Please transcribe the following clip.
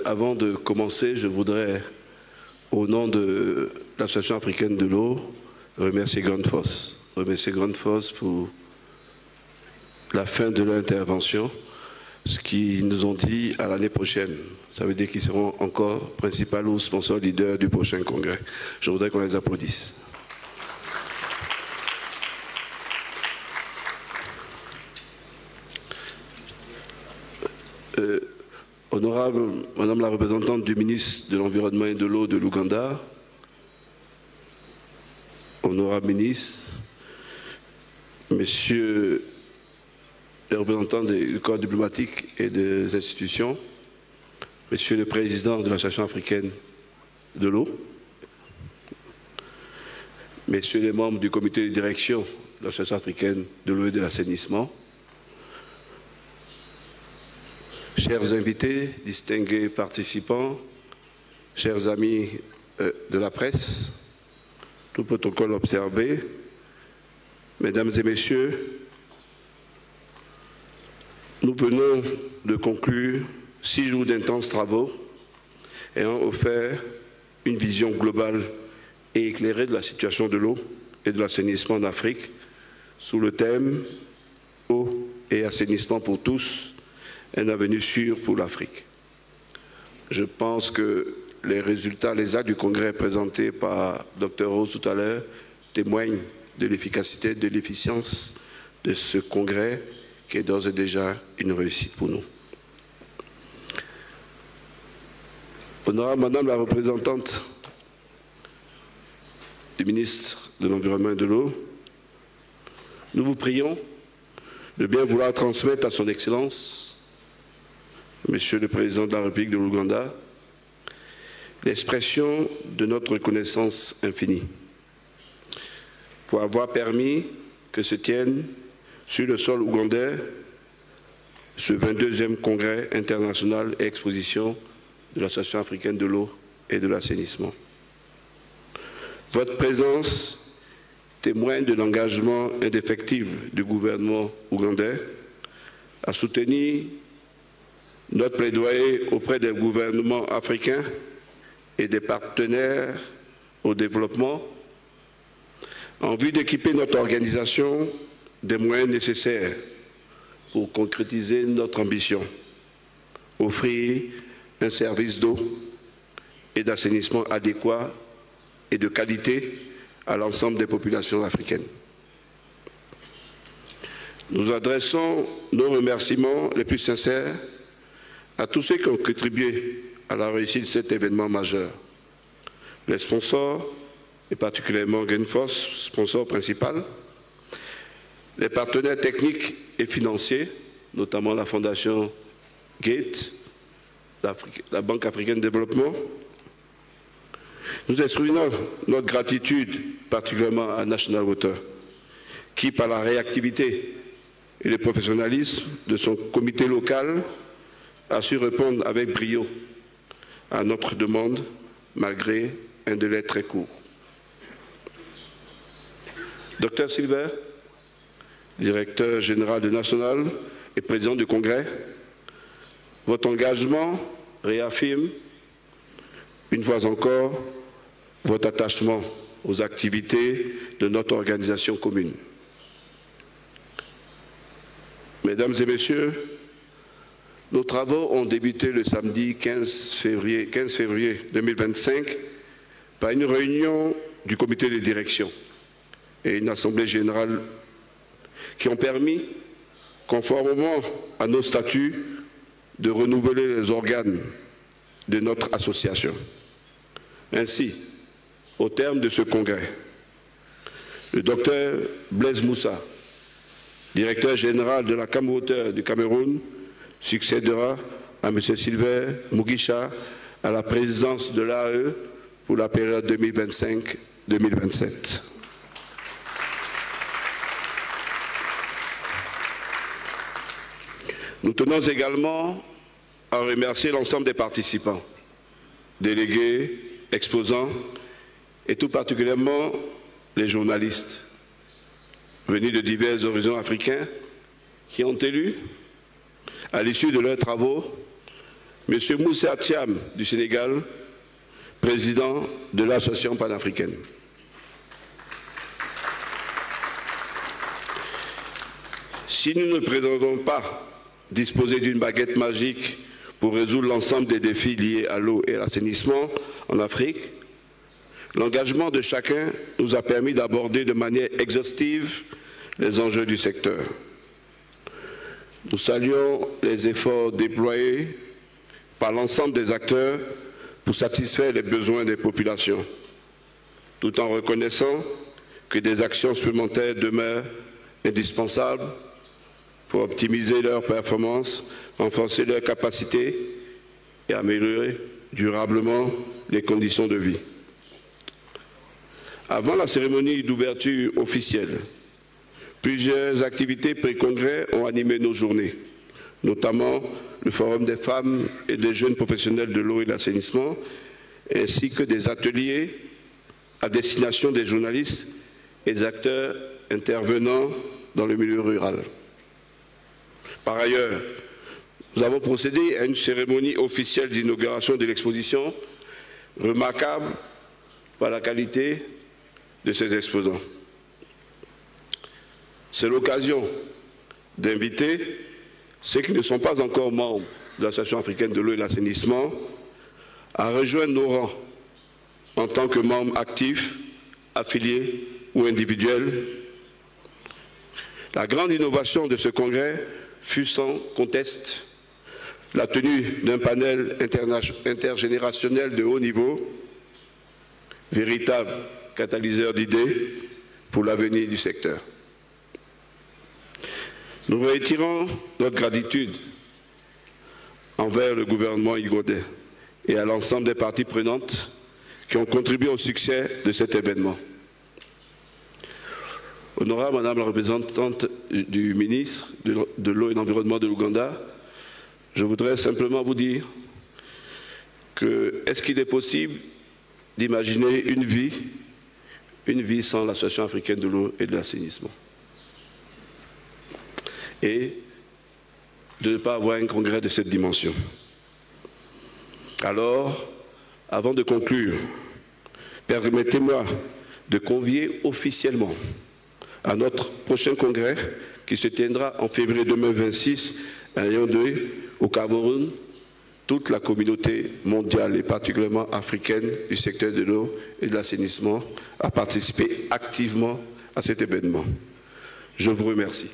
Avant de commencer, je voudrais, au nom de l'Association africaine de l'eau, remercier Grundfos. Remercier Grundfos pour la fin de leur intervention, ce qu'ils nous ont dit à l'année prochaine. Ça veut dire qu'ils seront encore principal ou sponsor leader du prochain congrès. Je voudrais qu'on les applaudisse. Honorable Madame la représentante du ministre de l'Environnement et de l'Eau de l'Ouganda, honorable ministre, Messieurs les représentants du corps diplomatique et des institutions, Monsieur le Président de l'Association africaine de l'eau, Messieurs les membres du comité de direction de l'Association africaine de l'eau et de l'assainissement, chers invités, distingués participants, chers amis de la presse, tout protocole observé, Mesdames et Messieurs, nous venons de conclure 6 jours d'intenses travaux ayant offert une vision globale et éclairée de la situation de l'eau et de l'assainissement en Afrique sous le thème « Eau et assainissement pour tous ». Un avenir sûr pour l'Afrique. Je pense que les résultats, les actes du congrès présentés par Dr Rose tout à l'heure témoignent de l'efficacité, de l'efficience de ce congrès qui est d'ores et déjà une réussite pour nous. Honorable Madame la représentante du ministre de l'Environnement et de l'Eau, nous vous prions de bien vouloir transmettre à son Excellence Monsieur le Président de la République de l'Ouganda, l'expression de notre reconnaissance infinie pour avoir permis que se tienne sur le sol ougandais ce 22e congrès international et exposition de l'Association africaine de l'eau et de l'assainissement. Votre présence témoigne de l'engagement indéfectible du gouvernement ougandais à soutenir notre plaidoyer auprès des gouvernements africains et des partenaires au développement en vue d'équiper notre organisation des moyens nécessaires pour concrétiser notre ambition, offrir un service d'eau et d'assainissement adéquat et de qualité à l'ensemble des populations africaines. Nous adressons nos remerciements les plus sincères à tous ceux qui ont contribué à la réussite de cet événement majeur. Les sponsors, et particulièrement Grundfos, sponsor principal, les partenaires techniques et financiers, notamment la Fondation Gates, la Banque africaine de développement. Nous exprimons notre gratitude particulièrement à National Water, qui, par la réactivité et le professionnalisme de son comité local, a su répondre avec brio à notre demande, malgré un délai très court. Dr Silver, directeur général de National et président du Congrès, votre engagement réaffirme, une fois encore, votre attachement aux activités de notre organisation commune. Mesdames et Messieurs, nos travaux ont débuté le samedi 15 février 2025 par une réunion du comité de direction et une assemblée générale qui ont permis, conformément à nos statuts, de renouveler les organes de notre association. Ainsi, au terme de ce congrès, le docteur Blaise Moussa, directeur général de la Camwater du Cameroun, succédera à M. Silver Mugisha à la présidence de l'AE pour la période 2025-2027. Nous tenons également à remercier l'ensemble des participants, délégués, exposants et tout particulièrement les journalistes venus de divers horizons africains qui ont élu, à l'issue de leurs travaux, M. Moussa Thiam du Sénégal, président de l'Association panafricaine. Si nous ne prétendons pas disposer d'une baguette magique pour résoudre l'ensemble des défis liés à l'eau et à l'assainissement en Afrique, l'engagement de chacun nous a permis d'aborder de manière exhaustive les enjeux du secteur. Nous saluons les efforts déployés par l'ensemble des acteurs pour satisfaire les besoins des populations, tout en reconnaissant que des actions supplémentaires demeurent indispensables pour optimiser leurs performances, renforcer leurs capacités et améliorer durablement les conditions de vie. Avant la cérémonie d'ouverture officielle, plusieurs activités pré-congrès ont animé nos journées, notamment le Forum des femmes et des jeunes professionnels de l'eau et de l'assainissement, ainsi que des ateliers à destination des journalistes et des acteurs intervenant dans le milieu rural. Par ailleurs, nous avons procédé à une cérémonie officielle d'inauguration de l'exposition, remarquable par la qualité de ses exposants. C'est l'occasion d'inviter ceux qui ne sont pas encore membres de l'Association africaine de l'eau et de l'assainissement à rejoindre nos rangs en tant que membres actifs, affiliés ou individuels. La grande innovation de ce congrès fut sans conteste la tenue d'un panel intergénérationnel de haut niveau, véritable catalyseur d'idées pour l'avenir du secteur. Nous réitérons notre gratitude envers le gouvernement ougandais et à l'ensemble des parties prenantes qui ont contribué au succès de cet événement. Honorable Madame la représentante du ministre de l'eau et de l'environnement de l'Ouganda, je voudrais simplement vous dire que est-ce qu'il est possible d'imaginer une vie sans l'Association africaine de l'eau et de l'assainissement et de ne pas avoir un congrès de cette dimension. Alors, avant de conclure, permettez-moi de convier officiellement à notre prochain congrès qui se tiendra en février 2026 à Yaoundé, au Cameroun, toute la communauté mondiale et particulièrement africaine du secteur de l'eau et de l'assainissement à participer activement à cet événement. Je vous remercie.